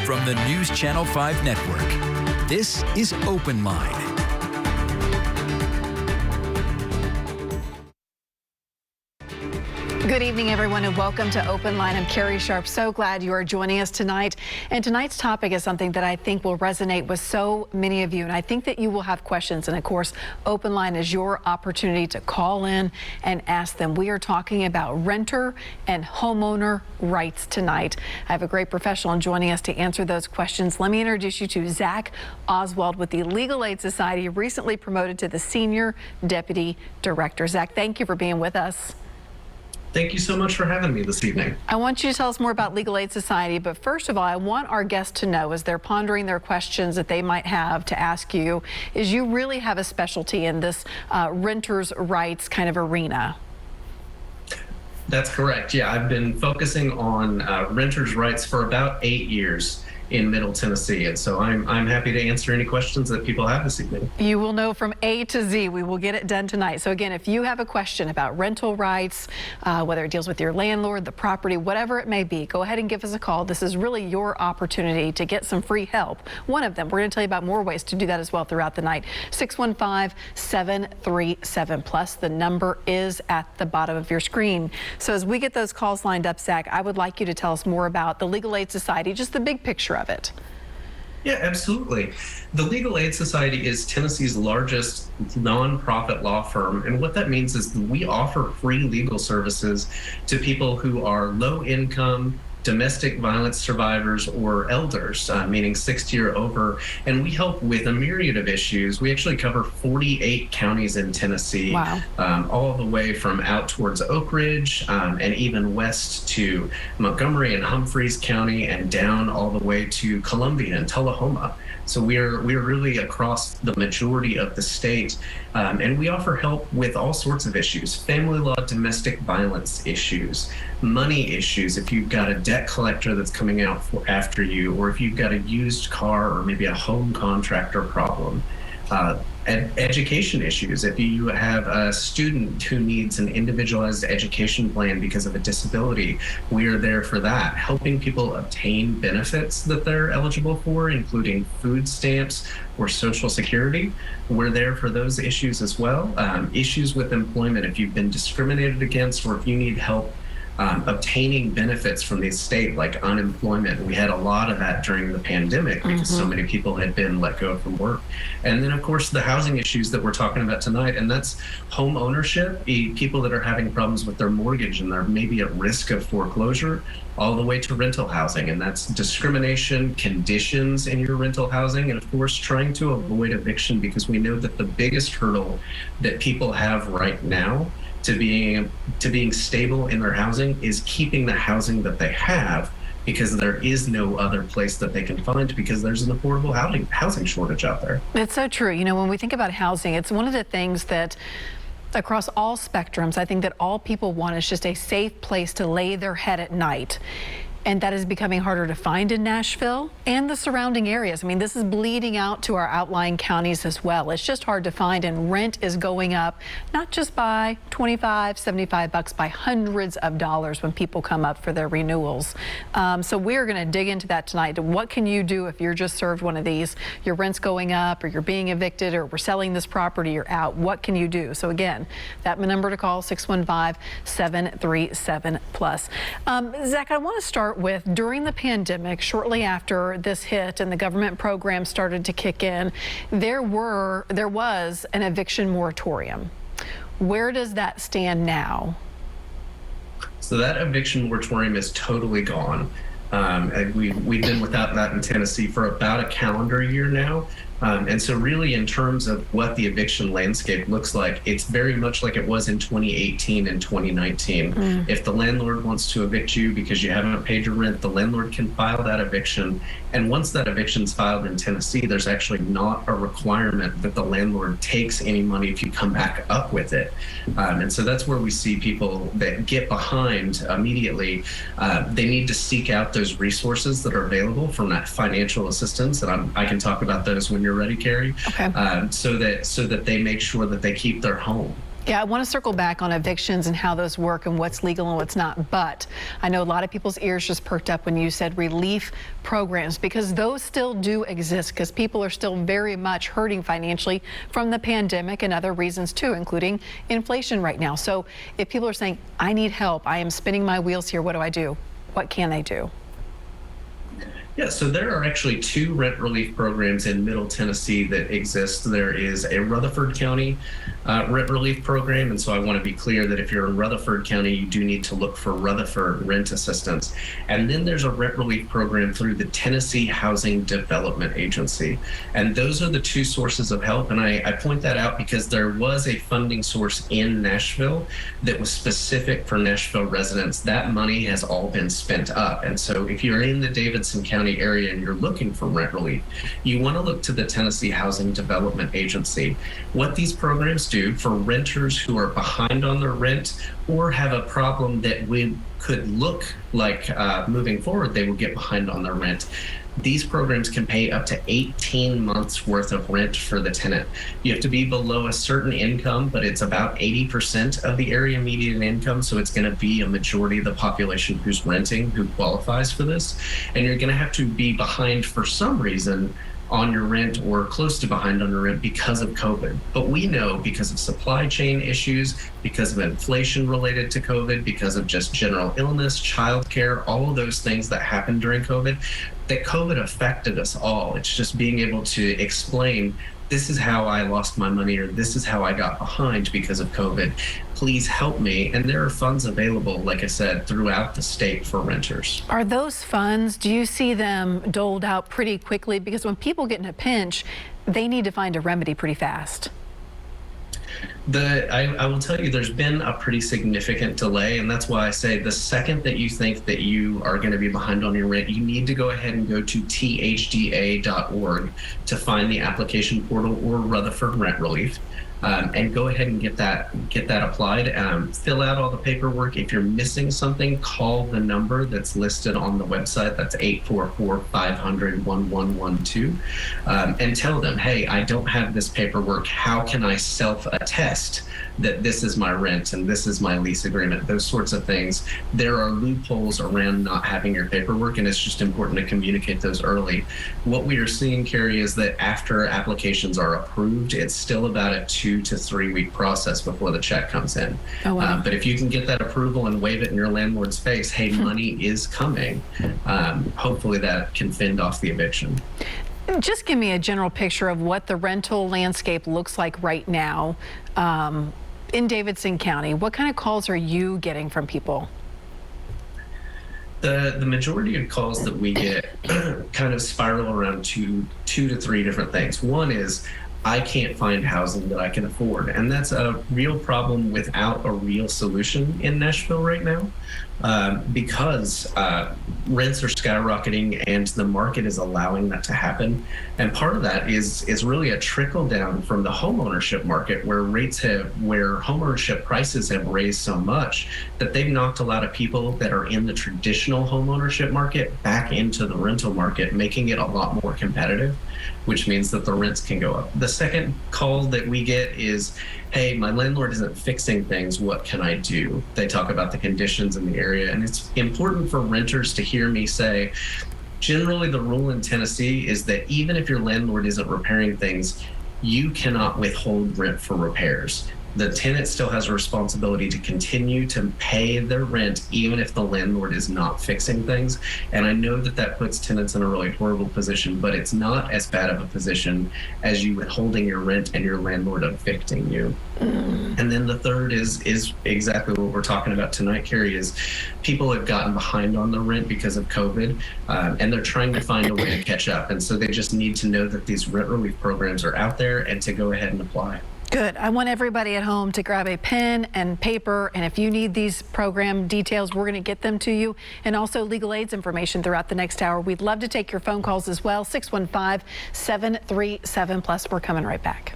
from the News Channel 5 network. This is OpenLine. Good evening, everyone, and welcome to OpenLine. I'm Carrie Sharp. So glad you are joining us tonight. And tonight's topic is something that I think will resonate with so many of you. And I think that you will have questions. And of course, OpenLine is your opportunity to call in and ask them. We are talking about renter and homeowner rights tonight. I have a great professional joining us to answer those questions. Let me introduce you to Zac Oswald with the Legal Aid Society, recently promoted to the Senior Deputy Director. Zac, thank you for being with us. Thank you so much for having me this evening. I want you to tell us more about Legal Aid Society, but first of all, I want our guests to know, as they're pondering their questions that they might have to ask you, is you really have a specialty in this renters' rights kind of arena. That's correct. Yeah, I've been focusing on renters' rights for about 8 years in Middle Tennessee, and so I'm happy to answer any questions that people have this evening. You will know from A to Z. We will get it done tonight. So again, if you have a question about rental rights, whether it deals with your landlord, the property, whatever it may be, go ahead and give us a call. This is really your opportunity to get some free help. One of them, we're going to tell you about more ways to do that as well throughout the night. 615-737+. The number is at the bottom of your screen. So as we get those calls lined up, Zac, I would like you to tell us more about the Legal Aid Society, just the big picture of it. Yeah, absolutely. The Legal Aid Society is Tennessee's largest nonprofit law firm, and what that means is that we offer free legal services to people who are low income, domestic violence survivors, or elders, meaning 60 or over, and we help with a myriad of issues. We actually cover 48 counties in Tennessee. Wow. All the way from out towards Oak Ridge and even west to Montgomery and Humphreys County, and down all the way to Columbia and Tullahoma. So we're really across the majority of the state, and we offer help with all sorts of issues: family law, domestic violence issues, money issues, if you've got a debt collector that's coming out after you, or if you've got a used car or maybe a home contractor problem. Education issues, if you have a student who needs an individualized education plan because of a disability, we are there for that. Helping people obtain benefits that they're eligible for, including food stamps or Social Security, we're there for those issues as well. Issues with employment, if you've been discriminated against or if you need help obtaining benefits from the state, like unemployment. We had a lot of that during the pandemic because so many people had been let go from work. And then, of course, the housing issues that we're talking about tonight, and that's home ownership, people that are having problems with their mortgage and they're maybe at risk of foreclosure, all the way to rental housing. And that's discrimination, conditions in your rental housing, and of course, trying to avoid eviction, because we know that the biggest hurdle that people have right now to being stable in their housing is keeping the housing that they have, because there is no other place that they can find, because there's an affordable housing shortage out there. It's so true. You know, when we think about housing, it's one of the things that across all spectrums, I think that all people want is just a safe place to lay their head at night. And that is becoming harder to find in Nashville and the surrounding areas. I mean, this is bleeding out to our outlying counties as well. It's just hard to find, and rent is going up, not just by $25, $75, by hundreds of dollars when people come up for their renewals. So we're going to dig into that tonight. What can you do if you're just served one of these? Your rent's going up, or you're being evicted, or we're selling this property, you're out. What can you do? So again, that number to call, 615-737+. Zac, I want to start with, during the pandemic, shortly after this hit and the government program started to kick in, there was an eviction moratorium. Where does that stand now? So that eviction moratorium is totally gone. And we've been without that in Tennessee for about a calendar year now. And so really, in terms of what the eviction landscape looks like, it's very much like it was in 2018 and 2019. If the landlord wants to evict you because you haven't paid your rent, the landlord can file that eviction. And once that eviction's filed in Tennessee, there's actually not a requirement that the landlord takes any money if you come back up with it. And so that's where we see people that get behind immediately. They need to seek out those resources that are available from that financial assistance. And I can talk about those when you're ready, Carrie. Okay. So that they make sure that they keep their home. Yeah, I want to circle back on evictions and how those work and what's legal and what's not. But I know a lot of people's ears just perked up when you said relief programs, because those still do exist, because people are still very much hurting financially from the pandemic and other reasons too, including inflation right now. So if people are saying, I need help, I am spinning my wheels here, what do I do? What can they do? Yeah, so there are actually 2 rent relief programs in Middle Tennessee that exist. There is a Rutherford County rent relief program, and so I want to be clear that if you're in Rutherford County, you do need to look for Rutherford Rent Assistance. And then there's a rent relief program through the Tennessee Housing Development Agency. And those are the 2 sources of help, and I point that out because there was a funding source in Nashville that was specific for Nashville residents. That money has all been spent up, and so if you're in the Davidson County area and you're looking for rent relief, you want to look to the Tennessee Housing Development Agency. What these programs do for renters who are behind on their rent or have a problem that could look like moving forward they will get behind on their rent, these programs can pay up to 18 months worth of rent for the tenant. You have to be below a certain income, but it's about 80% of the area median income. So it's going to be a majority of the population who's renting who qualifies for this. And you're going to have to be behind for some reason on your rent or close to behind on your rent because of COVID. But we know because of supply chain issues, because of inflation related to COVID, because of just general illness, childcare, all of those things that happened during COVID, that COVID affected us all. It's just being able to explain, this is how I lost my money, or this is how I got behind because of COVID. Please help me. And there are funds available, like I said, throughout the state for renters. Are those funds, do you see them doled out pretty quickly? Because when people get in a pinch, they need to find a remedy pretty fast. I will tell you, there's been a pretty significant delay, and that's why I say the second that you think that you are going to be behind on your rent, you need to go ahead and go to thda.org to find the application portal or Rutherford Rent Relief. And go ahead and get that applied. Fill out all the paperwork. If you're missing something, call the number that's listed on the website. That's 844-500-1112. And tell them, hey, I don't have this paperwork. How can I self-attest that this is my rent and this is my lease agreement? Those sorts of things. There are loopholes around not having your paperwork, and it's just important to communicate those early. What we are seeing, Carrie, is that after applications are approved, it's still about a 2 to 3 week process before the check comes in. Oh, wow. But if you can get that approval and wave it in your landlord's face, hey, money is coming, hopefully that can fend off the eviction. Just give me a general picture of what the rental landscape looks like right now in Davidson County. What kind of calls are you getting from people? The majority of calls that we get kind of spiral around two to three different things. One is, I can't find housing that I can afford. And that's a real problem without a real solution in Nashville right now, because rents are skyrocketing and the market is allowing that to happen. And part of that is really a trickle down from the homeownership market, where homeownership prices have raised so much that they've knocked a lot of people that are in the traditional homeownership market back into the rental market, making it a lot more competitive, which means that the rents can go up. The second call that we get is, hey, my landlord isn't fixing things, what can I do? They talk about the conditions in the area, and it's important for renters to hear me say, generally the rule in Tennessee is that even if your landlord isn't repairing things, you cannot withhold rent for repairs. The tenant still has a responsibility to continue to pay their rent even if the landlord is not fixing things. And I know that that puts tenants in a really horrible position, but it's not as bad of a position as you withholding your rent and your landlord evicting you. And then the third is exactly what we're talking about tonight, Carrie, is people have gotten behind on the rent because of COVID, and they're trying to find a way to catch up. And so they just need to know that these rent relief programs are out there and to go ahead and apply. Good. I want everybody at home to grab a pen and paper, and if you need these program details, we're going to get them to you, and also legal aids information throughout the next hour. We'd love to take your phone calls as well. 615-737+. We're coming right back.